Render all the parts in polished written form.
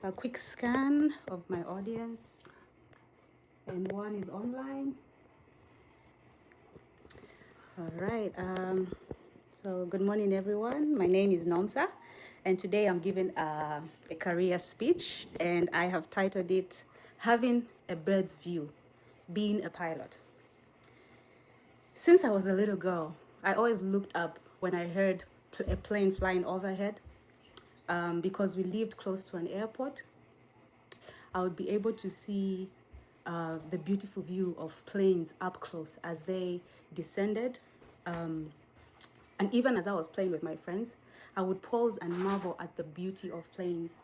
A quick scan of my audience, and one is online. All right. So good morning, everyone. My name is Nomsa, and today I'm giving a career speech, and I have titled it "Having a Bird's View: Being a Pilot." Since I was a little girl, I always looked up when I heard a plane flying overhead. Because we lived close to an airport, I would be able to see the beautiful view of planes up close as they descended. And even as I was playing with my friends, I would pause and marvel at the beauty of planes.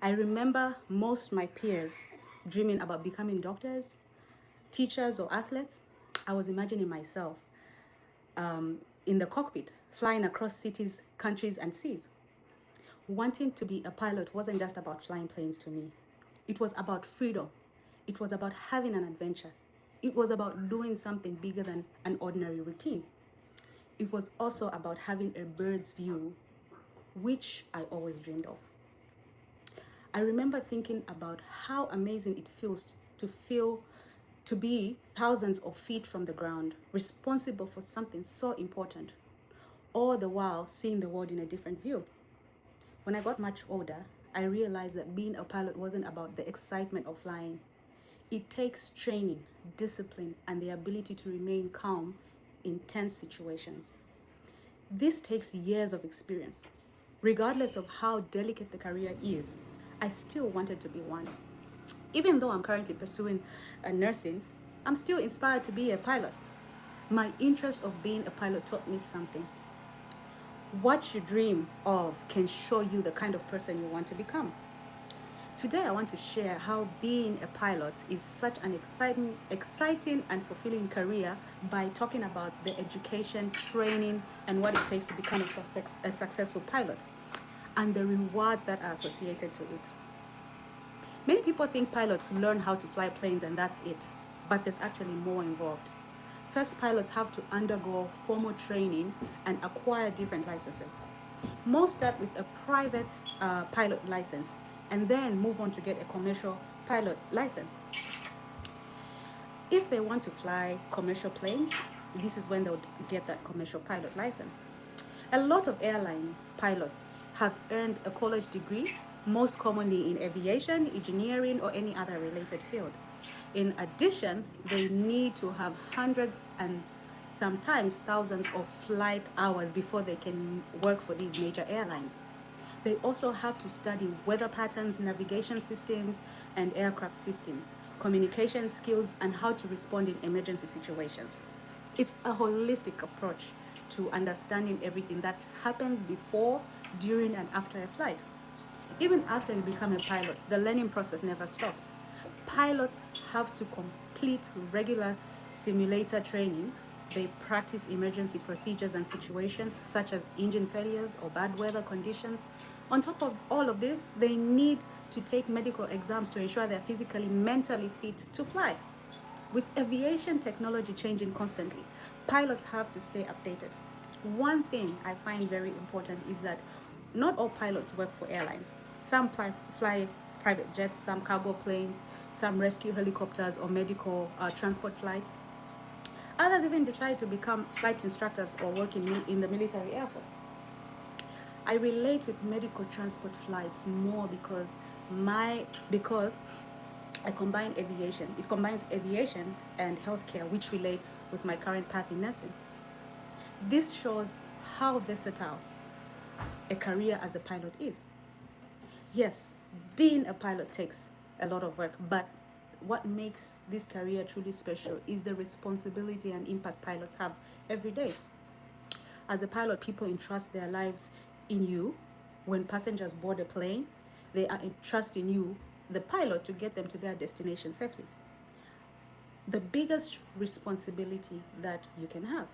I remember most my peers dreaming about becoming doctors, teachers, or athletes. I was imagining myself in the cockpit, flying across cities, countries, and seas. Wanting to be a pilot wasn't just about flying planes to me. It was about freedom. It was about having an adventure. It was about doing something bigger than an ordinary routine. It was also about having a bird's view, which I always dreamed of. I remember thinking about how amazing it feels to be thousands of feet from the ground, responsible for something so important, all the while seeing the world in a different view. When I got much older, I realized that being a pilot wasn't about the excitement of flying. It takes training, discipline, and the ability to remain calm in tense situations. This takes years of experience. Regardless of how delicate the career is, I still wanted to be one. Even though I'm currently pursuing nursing, I'm still inspired to be a pilot. My interest of being a pilot taught me something. What you dream of can show you the kind of person you want to become. Today, I want to share how being a pilot is such an exciting and fulfilling career by talking about the education, training, and what it takes to become a successful pilot, and the rewards that are associated to it. Many people think pilots learn how to fly planes and that's it, but there's actually more involved. First, pilots have to undergo formal training and acquire different licenses. Most start with a private pilot license and then move on to get a commercial pilot license. If they want to fly commercial planes, this is when they would get that commercial pilot license. A lot of airline pilots have earned a college degree, most commonly in aviation, engineering, or any other related field. In addition, they need to have hundreds and sometimes thousands of flight hours before they can work for these major airlines. They also have to study weather patterns, navigation systems, and aircraft systems, communication skills, and how to respond in emergency situations. It's a holistic approach to understanding everything that happens before, during, and after a flight. Even after you become a pilot, the learning process never stops. Pilots have to complete regular simulator training. They practice emergency procedures and situations such as engine failures or bad weather conditions. On top of all of this, they need to take medical exams to ensure they're physically, mentally fit to fly. With aviation technology changing constantly, pilots have to stay updated. One thing I find very important is that not all pilots work for airlines. Some fly private jets, some cargo planes, some rescue helicopters or medical transport flights. Others even decide to become flight instructors or work in the military air force. I relate with medical transport flights more because I combine aviation. It combines aviation and healthcare, which relates with my current path in nursing. This shows how versatile a career as a pilot is. Yes, being a pilot takes a lot of work, but what makes this career truly special is the responsibility and impact pilots have every day. As a pilot, people entrust their lives in you. When passengers board a plane, they are entrusting you, the pilot, to get them to their destination safely. The biggest responsibility that you can have.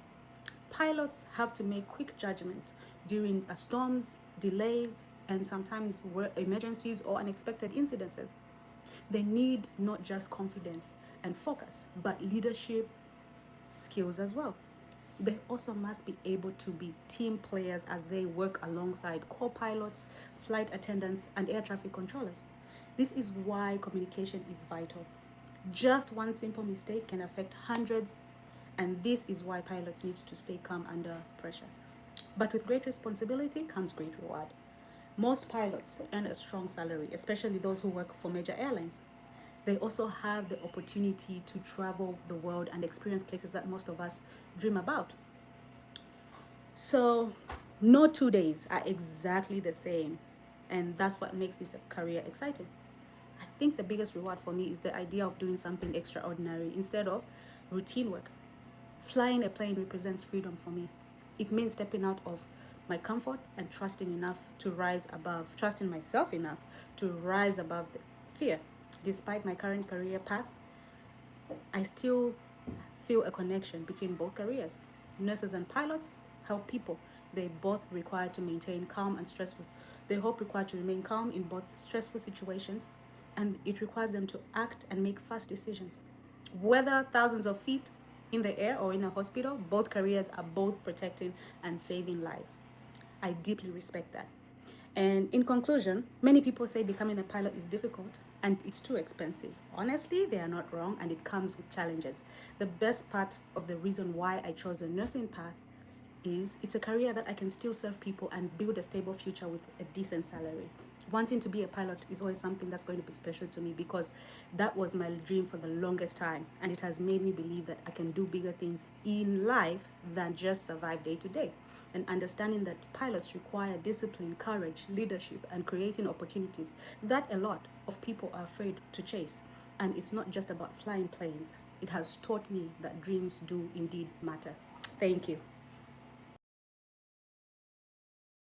Pilots have to make quick judgment during storms, delays, and sometimes emergencies or unexpected incidences. They need not just confidence and focus, but leadership skills as well. they also must be able to be team players as they work alongside co-pilots, flight attendants, and air traffic controllers. This is why communication is vital. Just one simple mistake can affect hundreds, and this is why pilots need to stay calm under pressure. But with great responsibility comes great reward. Most pilots earn a strong salary, especially those who work for major airlines. They also have the opportunity to travel the world and experience places that most of us dream about. So, no 2 days are exactly the same, and that's what makes this career exciting. I think the biggest reward for me is the idea of doing something extraordinary instead of routine work. Flying a plane represents freedom for me. It means stepping out of my comfort and trusting myself enough to rise above the fear. Despite my current career path, I still feel a connection between both careers. Nurses and pilots help people. They both require to maintain calm and stressful. They hope required to remain calm in both stressful situations, and it requires them to act and make fast decisions. Whether thousands of feet in the air or in a hospital, both careers are both protecting and saving lives. I deeply respect that. And in conclusion, many people say becoming a pilot is difficult and it's too expensive. Honestly, they are not wrong, and it comes with challenges. The best part of the reason why I chose the nursing path is it's a career that I can still serve people and build a stable future with a decent salary. Wanting to be a pilot is always something that's going to be special to me because that was my dream for the longest time, and it has made me believe that I can do bigger things in life than just survive day to day. And understanding that pilots require discipline, courage, leadership, and creating opportunities that a lot of people are afraid to chase. And it's not just about flying planes. It has taught me that dreams do indeed matter. Thank you.